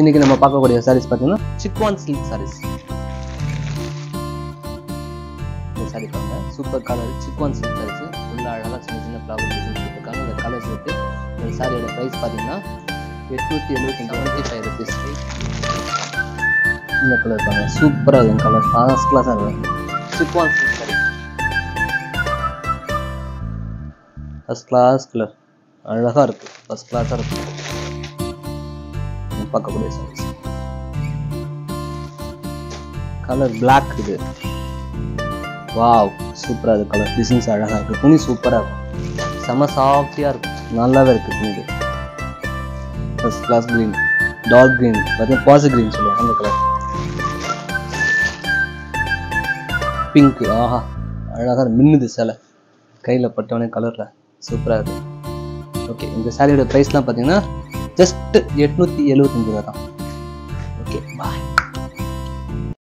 இன்னைக்கு நம்ம பார்க்கக்கூடிய சாரீஸ் பார்த்தீங்கன்னா சிக்வான் சில்க் சாரீஸ். இந்த சாரீ பாருங்க, சூப்பர் கலர் சிக்வான் சில்க் சாரீஸ். உள்ள அழகாக சின்ன சின்ன ஃப்ளவர் டிசைன் கொடுத்துருக்காங்க. இந்த கலர்ஸ் இருக்கு. இந்த சாரியோட ப்ரைஸ் பார்த்தீங்கன்னா 875 rupees. இந்த கலர் பாருங்க, சூப்பராக இருக்கும். கலர் ஃபர்ஸ்ட் கிளாஸாக இருக்கும். சிக்வான் silk sari first class colour, அழகாக இருக்குது. ஃபர்ஸ்ட் கிளாஸாக இருக்குது பார்க்கக்கூடிய சாரீஸ். கலர் பிளாக் இது. வாவ், சூப்பராக இருக்குது. கலர் டிசைன்ஸ் அழகாக இருக்குது. துணி சூப்பராக இருக்கும். செம சாஃப்டியாக இருக்கும். நல்லாவே இருக்குது துணி. First class green, dark green பார்த்தீங்கன்னா பாசி க்ரீன் சொல்லுவாங்க. அந்த கலர் பிங்க், ஆஹா அழகாக மின்னுது. சிலை கையில் பட்டவனே கலரில் சூப்பராக இருக்குது. ஓகே, இந்த சாரியோட ப்ரைஸ்லாம் பார்த்தீங்கன்னா ஜஸ்ட் 875 ரூபா தான். ஓகே, பாய்.